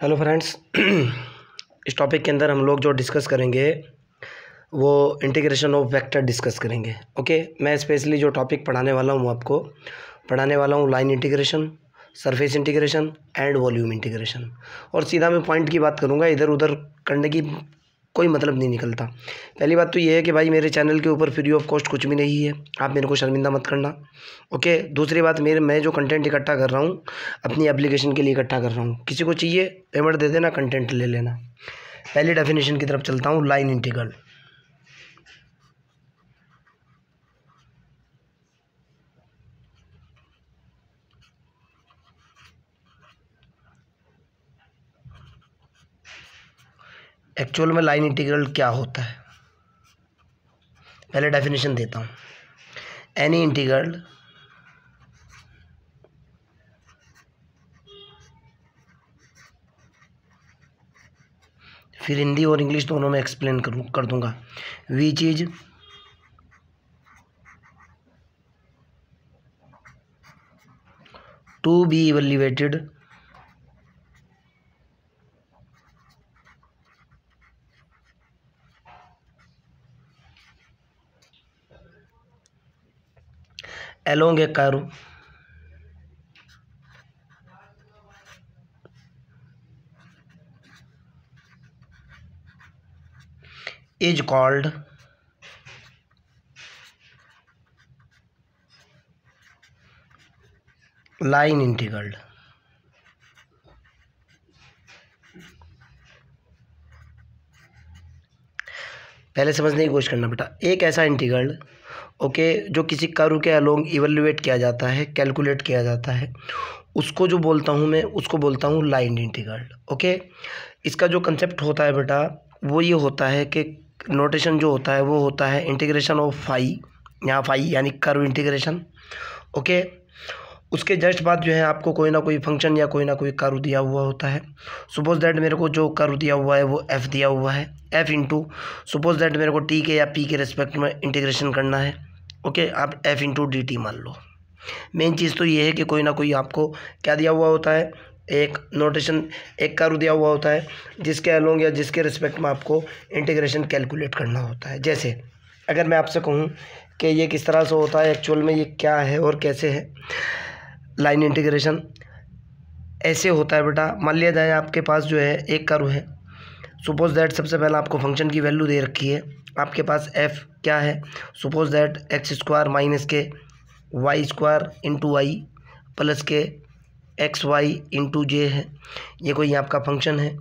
Hello friends. इस topic के अंदर हम लोग जो डिस्कस करेंगे वो इंटीग्रेशन ऑफ वेक्टर डिस्कस करेंगे। ओके, मैं स्पेशली जो टॉपिक पढ़ाने वाला हूँ आपको पढ़ाने वाला हूँ line integration, surface integration and volume integration. और सीधा मैं पॉइंट की बात करूँगा, इधर उधर करने की कोई मतलब नहीं निकलता। पहली बात तो ये है कि भाई मेरे चैनल के ऊपर फ्री ऑफ कॉस्ट कुछ भी नहीं है, आप मेरे को शर्मिंदा मत करना। ओके, दूसरी बात मैं जो कंटेंट इकट्ठा कर रहा हूँ अपनी एप्लीकेशन के लिए इकट्ठा कर रहा हूँ। किसी को चाहिए पेमेंट दे देना, कंटेंट ले लेना। पहली डेफिनेशन की तरफ चलता हूँ, लाइन इंटीग्रल। एक्चुअल में लाइन इंटीग्रल क्या होता है, पहले डेफिनेशन देता हूँ। एनी इंटीग्रल फिर हिंदी और इंग्लिश दोनों में एक्सप्लेन कर दूंगा। Which is to be evaluated along a curve is called line integral. पहले समझने की कोशिश करना बेटा। एक ऐसा इंटीग्रल जो किसी कर्व के अलोंग इवैल्यूएट किया जाता है, कैलकुलेट किया जाता है, उसको जो बोलता हूँ मैं, उसको बोलता हूँ लाइन इंटीग्रल। ओके, इसका जो कंसेप्ट होता है बेटा वो ये होता है कि नोटेशन जो होता है वो होता है इंटीग्रेशन ऑफ फाई, यहाँ फाई यानी कर्व इंटीग्रेशन। ओके, उसके जस्ट बाद जो है आपको कोई ना कोई फंक्शन या कोई ना कोई कर्व दिया हुआ होता है। सपोज दैट मेरे को जो कर्व दिया हुआ है वो एफ दिया हुआ है, एफ इंटू सपोज दैट मेरे को टी के या पी के रिस्पेक्ट में इंटीग्रेशन करना है। ओके, आप एफ इंटू डी टी मान लो। मेन चीज़ तो ये है कि कोई ना कोई आपको क्या दिया हुआ होता है, एक नोटेशन, एक कर्व दिया हुआ होता है जिसके अलोंग या जिसके रिस्पेक्ट में आपको इंटीग्रेशन कैलकुलेट करना होता है। जैसे अगर मैं आपसे कहूँ कि ये किस तरह से होता है, एक्चुअल में ये क्या है और कैसे है लाइन इंटीग्रेशन, ऐसे होता है बेटा। मान लिया जाए आपके पास जो है एक कर्व है, सपोज दैट सबसे पहले आपको फंक्शन की वैल्यू दे रखी है, आपके पास एफ क्या है, suppose that x square minus k y square into y plus k x y into j है। ये कोई आपका फंक्शन है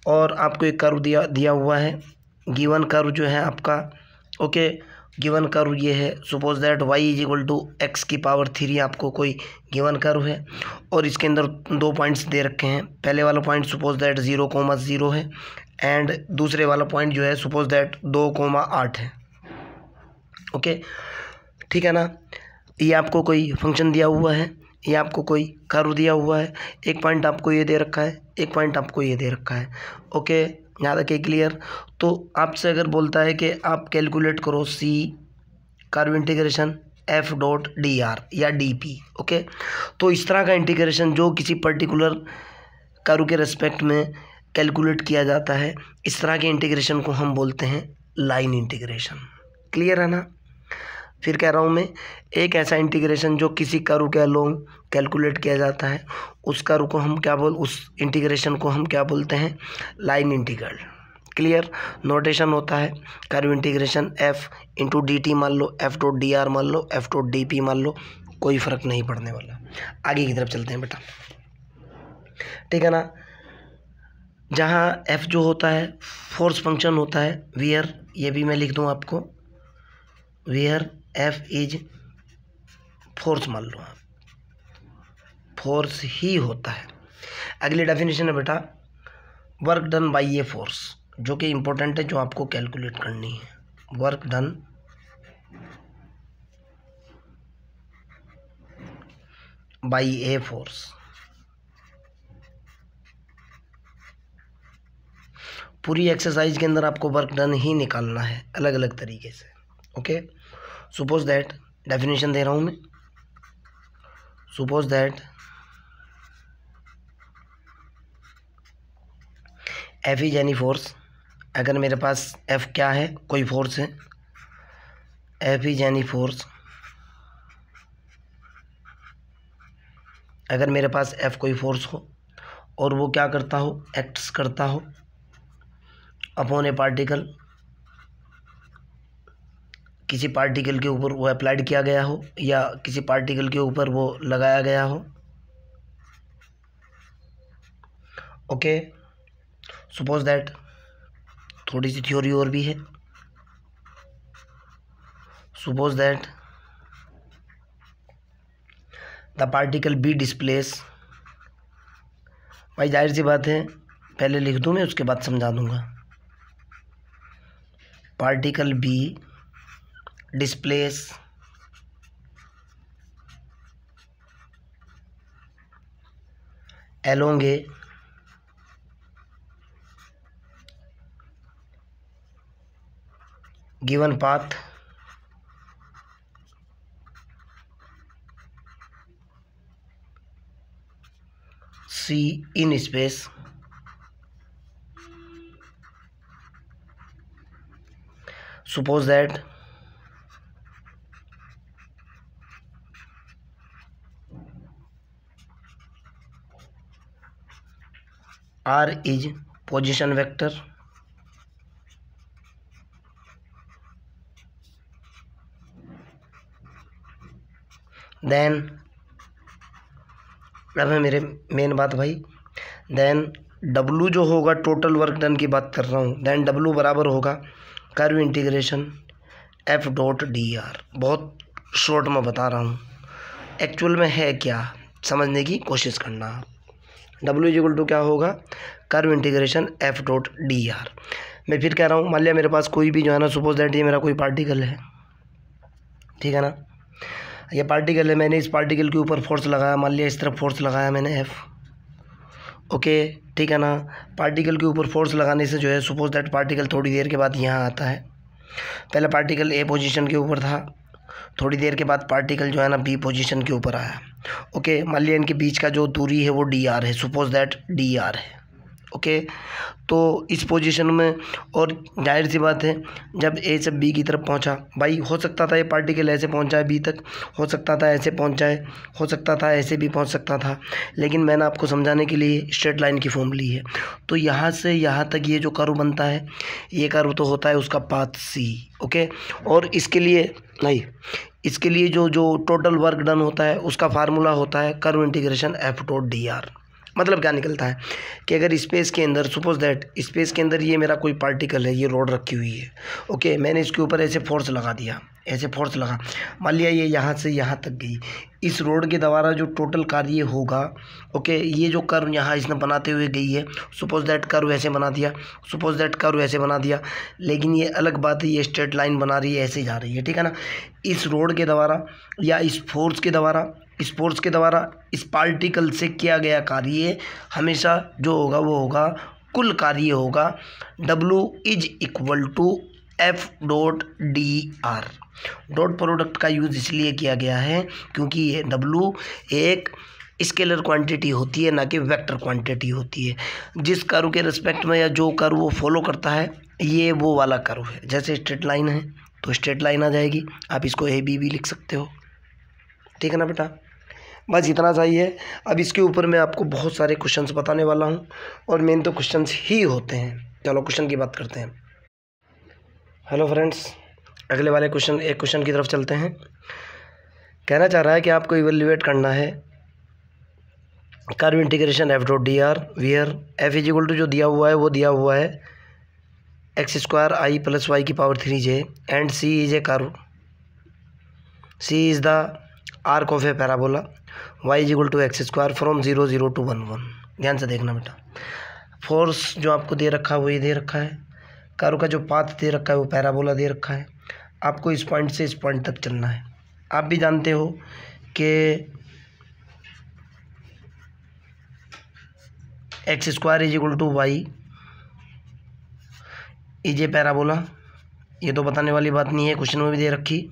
और आपको एक कर्व दिया हुआ है, गिवन कर्व जो है आपका। ओके, गिवन कर्व ये है, suppose that y is equal to X की पावर 3 आपको कोई गिवन कर्व है और इसके अंदर दो पॉइंट्स दे रखे हैं। पहले वाला पॉइंट सपोज दैट 0,0 है एंड दूसरे वाला पॉइंट जो है सपोज दैट 2,8 है। ओके, ठीक है ना। ये आपको कोई फंक्शन दिया हुआ है, ये आपको कोई कर्व दिया हुआ है, एक पॉइंट आपको ये दे रखा है, एक पॉइंट आपको ये दे रखा है। ओके, यहाँ तक क्लियर। तो आपसे अगर बोलता है कि आप कैलकुलेट करो C curve integration F dot D R या डी पी। ओके, तो इस तरह का इंटीग्रेशन जो किसी पर्टिकुलर कर्व के रेस्पेक्ट में कैलकुलेट किया जाता है, इस तरह के इंटीग्रेशन को हम बोलते हैं लाइन इंटीग्रेशन। क्लियर है ना। फिर कह रहा हूँ मैं, एक ऐसा इंटीग्रेशन जो किसी कर्व के अलोंग कैलकुलेट किया जाता है, उस कर्व को हम क्या उस इंटीग्रेशन को हम क्या बोलते हैं, लाइन इंटीग्रल। क्लियर। नोटेशन होता है curve integration F into D T मान लो, एफ डॉट डी आर मान लो, एफ डॉट डी पी मान लो, कोई फ़र्क नहीं पड़ने वाला। आगे की तरफ चलते हैं बेटा, ठीक है ना। जहाँ एफ जो होता है फोर्स फंक्शन होता है, वेयर, ये भी मैं लिख दूँ आपको, वेयर एफ इज फोर्स मान लो आप, फोर्स ही होता है। अगली डेफिनेशन है बेटा work done by a force, जो कि इम्पोर्टेंट है, जो आपको कैलकुलेट करनी है। Work done by a force, पूरी एक्सरसाइज के अंदर आपको वर्क डन ही निकालना है अलग अलग तरीके से। ओके, सपोज दैट डेफिनेशन दे रहा हूँ मैं, suppose that F is any force, अगर मेरे पास एफ क्या है, कोई फोर्स है, एफ इज एनी फोर्स, अगर मेरे पास एफ कोई फोर्स हो और वो क्या करता हो, एक्ट्स करता हो अपॉन ए पार्टिकल, किसी पार्टिकल के ऊपर वो अप्लाइड किया गया हो या किसी पार्टिकल के ऊपर वो लगाया गया हो। ओके, सपोज दैट, थोड़ी सी थ्योरी और भी है। Suppose that the particle be displace, भाई जाहिर सी बात है, पहले लिख दूं मैं उसके बाद समझा दूंगा। Particle be displace along a given path C in space, suppose that R is position vector, then अब है मेरे मेन बात भाई, देन W जो होगा, टोटल वर्क डन की बात कर रहा हूँ, देन W बराबर होगा curve integration F dot D are. बहुत शॉर्ट में बता रहा हूँ, एक्चुअल में है क्या समझने की कोशिश करना। W इज इक्वल टू क्या होगा, curve integration F dot D are. मैं फिर कह रहा हूँ, मान लिया मेरे पास कोई भी जो है ना, सपोज दैट ये मेरा कोई पार्टिकल है, ठीक है ना, ये पार्टिकल है, मैंने इस पार्टिकल के ऊपर फोर्स लगाया, मान लिया इस तरफ फोर्स लगाया मैंने एफ, ओके, ठीक है ना। पार्टिकल के ऊपर फोर्स लगाने से जो है, सपोज दैट पार्टिकल थोड़ी देर के बाद यहाँ आता है, पहले पार्टिकल ए पोजीशन के ऊपर था, थोड़ी देर के बाद पार्टिकल जो है ना बी पोजीशन के ऊपर आया, ओके, मान लिया इनके बीच का जो दूरी है वो डी आर है, सपोज दैट डी आर है, ओके। तो इस पोजीशन में, और जाहिर सी बात है जब ए से बी की तरफ पहुंचा, भाई हो सकता था ये पार्टिकल ऐसे पहुंचा है बी तक, हो सकता था ऐसे पहुंचा है, हो सकता था ऐसे भी पहुंच सकता था, लेकिन मैंने आपको समझाने के लिए स्ट्रेट लाइन की फॉर्म ली है। तो यहाँ से यहाँ तक ये जो कर्व बनता है, ये कर्व तो होता है उसका पाथ सी, ओके। और इसके लिए नहीं, इसके लिए जो जो टोटल वर्क डन होता है उसका फार्मूला होता है curve integration F dot D are. मतलब क्या निकलता है कि अगर स्पेस के अंदर, सपोज दैट स्पेस के अंदर ये मेरा कोई पार्टिकल है, ये रोड रखी हुई है, ओके, मैंने इसके ऊपर ऐसे फोर्स लगा दिया, ऐसे फोर्स लगा, मान लिया ये यहाँ से यहाँ तक गई, इस रोड के द्वारा जो टोटल कार्य होगा, ओके, ये जो कर्व यहाँ इसने बनाते हुए गई है, सपोज दैट कर्व ऐसे बना दिया, सपोज दैट कर्व ऐसे बना दिया, लेकिन ये अलग बात है, ये स्ट्रेट लाइन बना रही है, ऐसे जा रही है, ठीक है ना। इस रोड के द्वारा या इस फोर्स के द्वारा, इस फोर्स के द्वारा इस पार्टिकल से किया गया कार्य हमेशा जो होगा वो होगा, कुल कार्य होगा W is equal to F dot D R. Dot product का यूज़ इसलिए किया गया है क्योंकि ये W एक स्केलर क्वांटिटी होती है, ना कि वेक्टर क्वांटिटी होती है। जिस कर्व के रिस्पेक्ट में या जो कर्व वो फॉलो करता है, ये वो वाला कर्व है। जैसे स्ट्रेट लाइन है तो स्ट्रेट लाइन आ जाएगी, आप इसको ए बी भी लिख सकते हो, ठीक है ना बेटा। बस इतना सा ही है। अब इसके ऊपर मैं आपको बहुत सारे क्वेश्चंस बताने वाला हूँ, और मेन तो क्वेश्चंस ही होते हैं। चलो क्वेश्चन की बात करते हैं। हेलो फ्रेंड्स, अगले वाले क्वेश्चन, एक क्वेश्चन की तरफ चलते हैं। कहना चाह रहा है कि आपको इवेल्युएट करना है curve integration F dot D R, where F is equal to जो दिया हुआ है वो दिया हुआ है X square I plus Y की power 3j, and C is a curve, C is the arc of a parabola, Y is equal to X square from 0 0 to 1 1। ध्यान से देखना बेटा, फोर्स जो आपको दे रखा है वो ये दे रखा है, कर्व का जो पाथ दे रखा है वो पैराबोला दे रखा है, आपको इस पॉइंट से इस पॉइंट तक चलना है। आप भी जानते हो कि X square is equal to Y is a parabola, ये तो बताने वाली बात नहीं है, क्वेश्चन में भी दे रखी।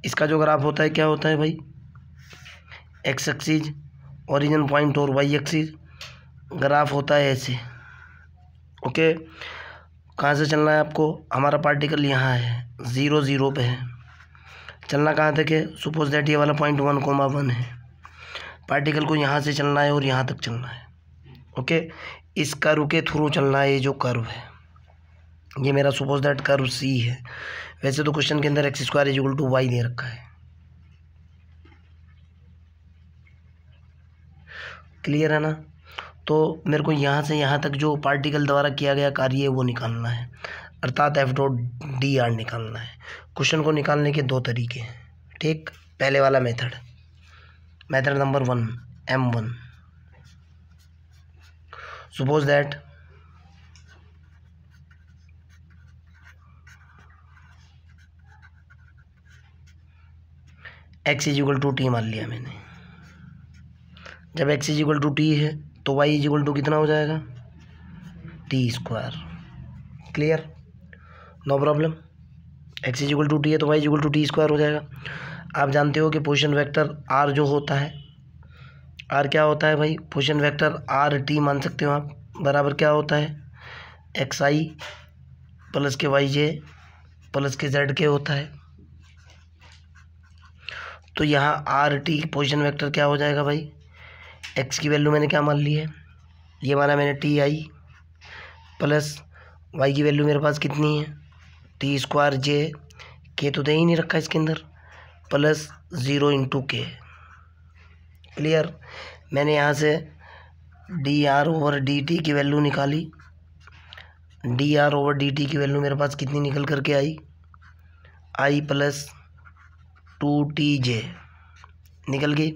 इसका जो ग्राफ होता है क्या होता है भाई, एक्स एक्सिस ओरिजिन पॉइंट और वाई एक्सिस ग्राफ होता है ऐसे। ओके, कहाँ से चलना है आपको? हमारा पार्टिकल यहाँ है, 0 0 पे है, चलना कहाँ तक है? सपोज दैट ये वाला पॉइंट 1,1 है, पार्टिकल को यहाँ से चलना है और यहाँ तक चलना है। ओके, इस कर्व के थ्रू चलना है। ये जो कर्व है ये मेरा सपोज दैट कर्व सी है। वैसे तो क्वेश्चन के अंदर x² = y दे रखा है। क्लियर है ना? तो मेरे को यहाँ से यहाँ तक जो पार्टिकल द्वारा किया गया कार्य है वो निकालना है, अर्थात F.dr निकालना है। क्वेश्चन को निकालने के दो तरीके हैं, ठीक। पहले वाला method number 1, M1। Suppose that x = t मान लिया मैंने। जब x = t है तो y = कितना हो जाएगा? t²। Clear? No problem. x = t है तो y = t² हो जाएगा। आप जानते हो कि पोजीशन वेक्टर r जो होता है, r क्या होता है भाई? पोजीशन वेक्टर rt मान सकते हो आप, बराबर क्या होता है? xi प्लस के yj प्लस के zk होता है। तो यहाँ rt पोजीशन वेक्टर क्या हो जाएगा भाई? x की वैल्यू मैंने क्या मान ली है? ये माना मैंने ti प्लस y की वैल्यू मेरे पास कितनी है? t² j, k तो दे ही नहीं रखा इसके अंदर, प्लस 0 × k। क्लियर? मैंने यहाँ से dr/dt की वैल्यू निकाली। dr/dt की वैल्यू मेरे पास कितनी निकल करके आई? i + 2tj निकल गई।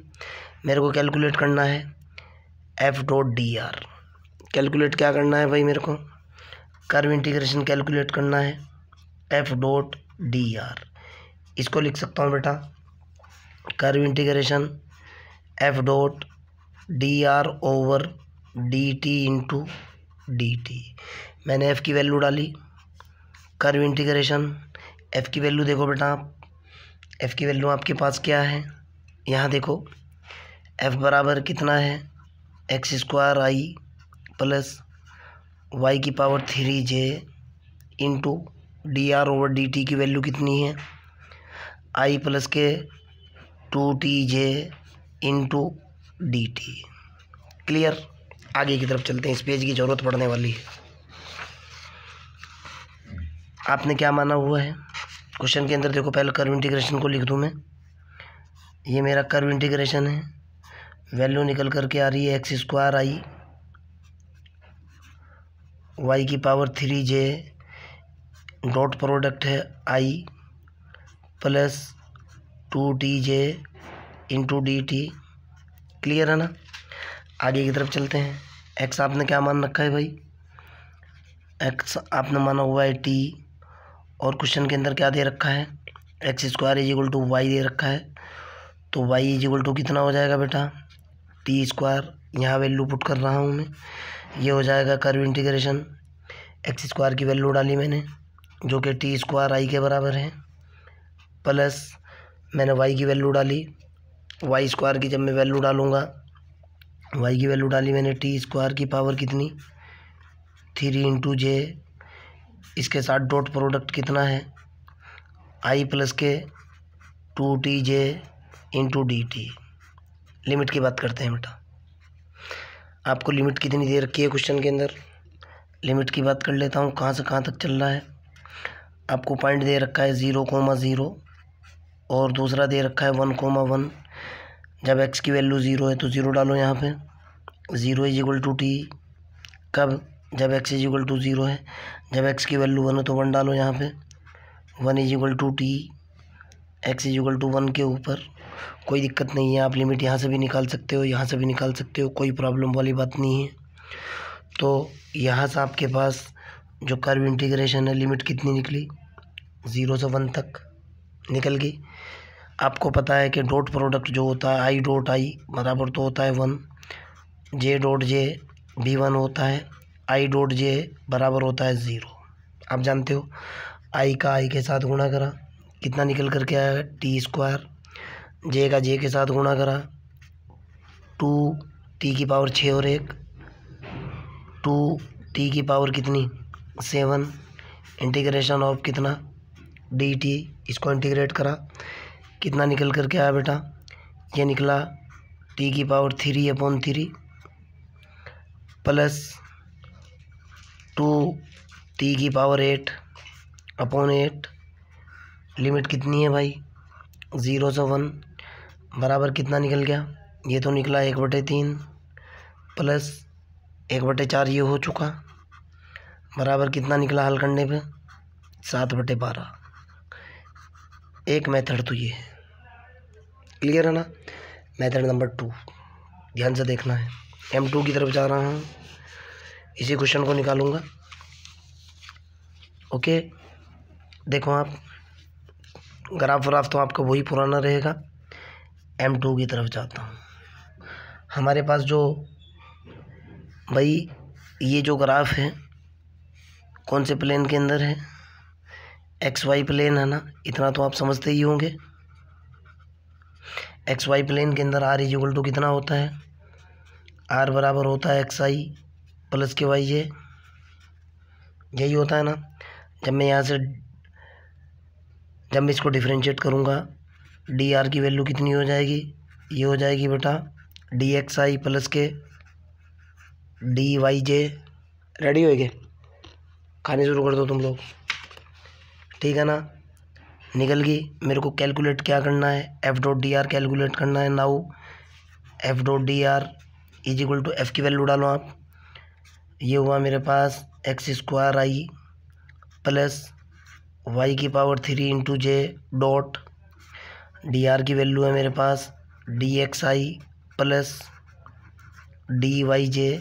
मेरे को कैलकुलेट करना है F.dr। कैलकुलेट क्या करना है भाई? मेरे को कर्व इंटीग्रेशन कैलकुलेट करना है F.dr। इसको लिख सकता हूँ बेटा, कर्व इंटीग्रेशन F.dr/dt × dt। मैंने f की वैल्यू डाली, कर्व इंटीग्रेशन f की वैल्यू देखो बेटा आप, f की वैल्यू आपके पास क्या है? यहाँ देखो, f बराबर कितना है? x² i plus y³ 3j × dr/dt की वैल्यू कितनी है? i प्लस के 2tj × dt। क्लियर? आगे की तरफ चलते हैं, इस पेज की ज़रूरत पड़ने वाली है। आपने क्या माना हुआ है क्वेश्चन के अंदर? देखो, पहले कर्व इंटीग्रेशन को लिख दूं मैं। ये मेरा कर्व इंटीग्रेशन है, वैल्यू निकल करके आ रही है x² i y³ 3j dot product है i plus 2tj × dt। Clear है ना? आगे की तरफ चलते हैं। x आपने क्या मान रखा है भाई? x आपने माना हुआ है t, और क्वेश्चन के अंदर क्या दे रखा है? x² = y दे रखा है। तो y = कितना हो जाएगा बेटा? t²। यहाँ वैल्यू पुट कर रहा हूँ मैं, ये हो जाएगा कर्व इंटीग्रेशन। x² की वैल्यू डाली मैंने जो कि t² i के बराबर है, प्लस मैंने y की वैल्यू डाली। y² की जब मैं वैल्यू डालूँगा, y की वैल्यू डाली मैंने, t² की पावर कितनी? 3 × j, इसके साथ डॉट प्रोडक्ट कितना है? i प्लस के 2tj × dt। लिमिट की बात करते हैं बेटा। आपको लिमिट कितनी दे रखी है क्वेश्चन के अंदर? लिमिट की बात कर लेता हूँ, कहाँ से कहाँ तक चल रहा है। आपको पॉइंट दे रखा है 0,0 और दूसरा दे रखा है 1,1। जब x की वैल्यू 0 है तो 0 डालो यहाँ पे। 0 = t। कब? जब x = 0 है। जब x की वैल्यू 1 है तो 1 डालो यहाँ पे। 1 = t, x = 1 के ऊपर। कोई दिक्कत नहीं है, आप लिमिट यहाँ से भी निकाल सकते हो, यहाँ से भी निकाल सकते हो, कोई प्रॉब्लम वाली बात नहीं है। तो यहाँ से आपके पास जो कर्व इंटीग्रेशन है, लिमिट कितनी निकली? 0 से 1 तक निकल गई। आपको पता है कि डॉट प्रोडक्ट जो होता है i.i बराबर तो होता है 1, j.j भी 1 होता है, i.j बराबर होता है 0। आप जानते हो i का i के साथ गुणा करा, कितना निकल करके आया? t²। j का j के साथ गुणा करा, 2t⁶ और 1 2t⁶ कितनी 7 इंटीग्रेशन ऑफ कितना dt, इसको इंटीग्रेट करा कितना निकल कर के आया बेटा, ये निकला t⁵/3 प्लस 2t⁸/8 लिमिट कितनी है भाई 0 से 1 बराबर कितना निकल गया, ये तो निकला 1/3 प्लस 1/4 ये हो चुका बराबर कितना निकला हल करने पे 7/12। एक मेथड तो ये है, क्लियर है ना। मेथड नंबर 2 ध्यान से देखना है। M2 की तरफ जा रहा हूँ, इसी क्वेश्चन को निकालूंगा। ओके, देखो आप ग्राफ तो आपका वही पुराना रहेगा। M2 की तरफ जाता हूँ। हमारे पास जो भाई ये जो ग्राफ है कौन से प्लेन के अंदर है, XY प्लेन है ना, इतना तो आप समझते ही होंगे। XY प्लेन के अंदर R कितना होता है, R बराबर होता है XI प्लस KYJ, यही होता है ना। जब मैं इसको डिफरेंशिएट करूँगा dr की वैल्यू कितनी हो जाएगी, ये हो जाएगी बेटा dxi प्लस के dyj। रेडी हो गए, खाने शुरू कर दो तुम लोग, ठीक है ना। निकल गई। मेरे को कैलकुलेट क्या करना है, f.dr कैलकुलेट करना है। Now f.dr is equal to f की वैल्यू डालो आप, ये हुआ मेरे पास x² plus y⁵ into j dot dr की वैल्यू है मेरे पास dxi प्लस dyj।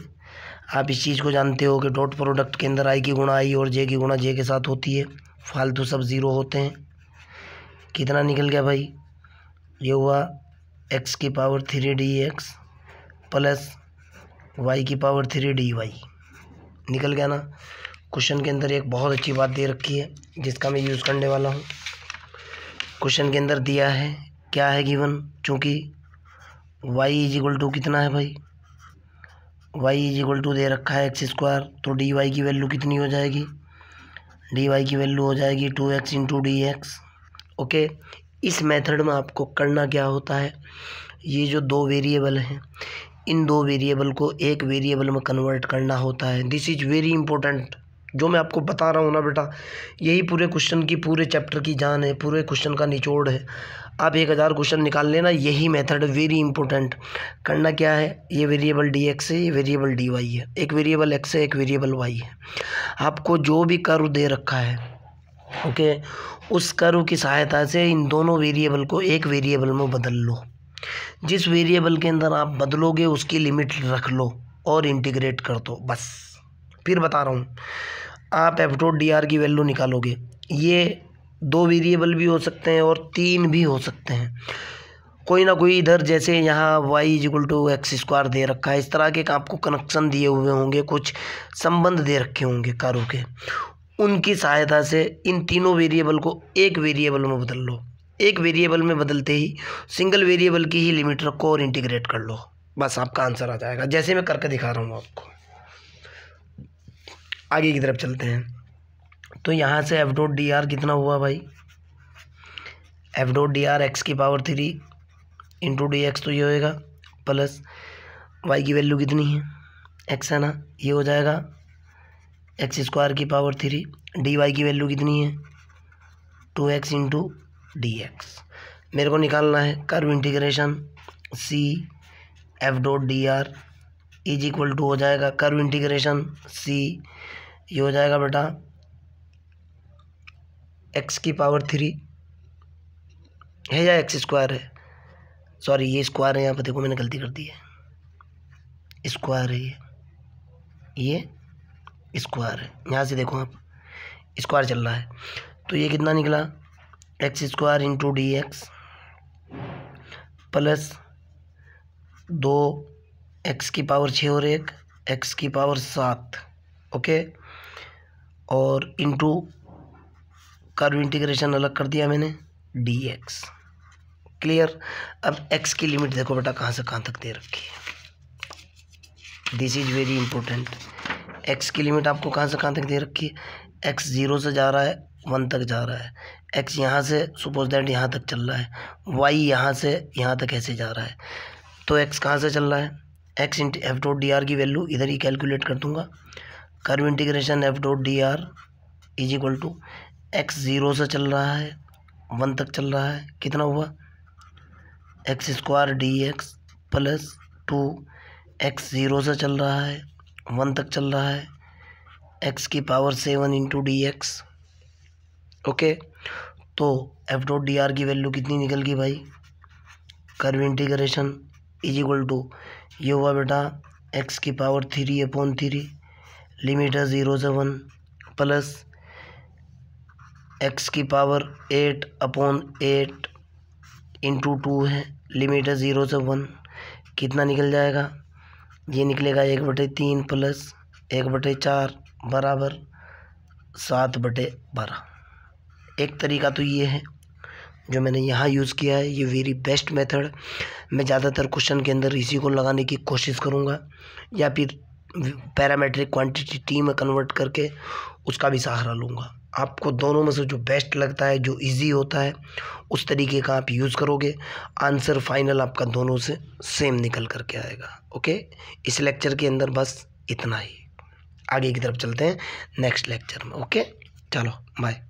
आप इस चीज़ को जानते हो कि डॉट प्रोडक्ट के अंदर i की गुणा i और j की गुणा j के साथ होती है, फालतू सब ज़ीरो होते हैं। कितना निकल गया भाई, ये हुआ x⁵ dx plus y⁵ dy निकल गया ना। क्वेश्चन के अंदर एक बहुत अच्छी बात दे रखी है जिसका मैं यूज़ करने वाला हूँ। क्वेश्चन के अंदर दिया है क्या है गिवन, चूँकि y कितना है भाई, y दे रखा है x², तो dy की वैल्यू कितनी हो जाएगी, dy की वैल्यू हो जाएगी 2x इंटू dx। ओके, इस मेथड में आपको करना क्या होता है, ये जो दो वेरिएबल हैं इन दो वेरिएबल को एक वेरिएबल में कन्वर्ट करना होता है। This is very important. जो मैं आपको बता रहा हूँ ना बेटा, यही पूरे क्वेश्चन की, पूरे चैप्टर की जान है, पूरे क्वेश्चन का निचोड़ है। आप 1000 क्वेश्चन निकाल लेना, यही मेथड वेरी इंपॉर्टेंट। करना क्या है, ये वेरिएबल dx है, ये वेरिएबल dy है, एक वेरिएबल x है, एक वेरिएबल y है। आपको जो भी कर्व दे रखा है, ओके, उस कर्व की सहायता से इन दोनों वेरिएबल को एक वेरिएबल में बदल लो। जिस वेरिएबल के अंदर आप बदलोगे उसकी लिमिट रख लो और इंटीग्रेट कर दो, बस। फिर बता रहा हूँ, आप f.dr की वैल्यू निकालोगे, ये 2 वेरिएबल भी हो सकते हैं और 3 भी हो सकते हैं। कोई ना कोई इधर, जैसे यहाँ y x² दे रखा है, इस तरह के आपको कनेक्शन दिए हुए होंगे, कुछ संबंध दे रखे होंगे कारों के, उनकी सहायता से इन तीनों वेरिएबल को एक वेरिएबल में बदल लो। एक वेरिएबल में बदलते ही सिंगल वेरिएबल की ही लिमिट रखो और इंटीग्रेट कर लो, बस आपका आंसर आ जाएगा, जैसे मैं करके दिखा रहा हूँ आपको। आगे की तरफ चलते हैं। तो यहाँ से f.dr कितना हुआ भाई, f.dr x⁵ इंटू dx तो ये होएगा, प्लस y की वैल्यू कितनी है x है ना, ये हो जाएगा x² dy की वैल्यू कितनी है 2x इंटू dx। मेरे को निकालना है curve integration c f.dr is equal to हो जाएगा कर्व इंटीग्रेशन c, ये हो जाएगा बेटा x⁵ है या x² है, सॉरी ये स्क्वायर है, यहाँ पर देखो मैंने गलती कर दी है, स्क्वायर है ये स्क्वायर है, यहाँ से देखो आप स्क्वायर चल रहा है। तो ये कितना निकला x² into dx plus 2x⁶ और 1 x⁷, ओके, और इंटू कर्व इंटीग्रेशन अलग कर दिया मैंने dx। क्लियर। अब x की लिमिट देखो बेटा कहाँ से कहाँ तक दे रखी है, this is very important. X की लिमिट आपको कहाँ से कहाँ तक दे रखी है, एक्स 0 से जा रहा है 1 तक जा रहा है, एक्स यहाँ से सपोज दैट यहाँ तक चल रहा है, वाई यहाँ से यहाँ तक ऐसे जा रहा है। तो एक्स कहाँ से चल रहा है, X into F dot D R की वैल्यू इधर ही कैलकुलेट कर दूंगा। Curve integration F dot D R is equal to X 0 से चल रहा है 1 तक चल रहा है, कितना हुआ x square D x plus 2 x 0 से चल रहा है 1 तक चल रहा है, एक्स की power 7 into D X. Okay, तो एफ डॉट डी आर की वैल्यू कितनी निकल गई भाई, curve integration is equal to ये हुआ बेटा एक्स की पावर 3/3 लिमिट है 0 से 1 प्लस एक्स की पावर 8/8 इंटू 2 है, लिमिट है 0 से 1, कितना निकल जाएगा, ये निकलेगा 1/3 प्लस 1/4 बराबर 7/12। एक तरीका तो ये है जो मैंने यहाँ यूज़ किया है, ये वेरी बेस्ट मेथड। मैं ज़्यादातर क्वेश्चन के अंदर इसी को लगाने की कोशिश करूँगा, या फिर पैरामेट्रिक क्वांटिटी टी में कन्वर्ट करके उसका भी सहारा लूँगा। आपको दोनों में से जो बेस्ट लगता है, जो इजी होता है, उस तरीके का आप यूज़ करोगे, आंसर फाइनल आपका दोनों से सेम निकल करके आएगा। ओके, इस लेक्चर के अंदर बस इतना ही, आगे की तरफ चलते हैं नेक्स्ट लेक्चर में। ओके, चलो बाय।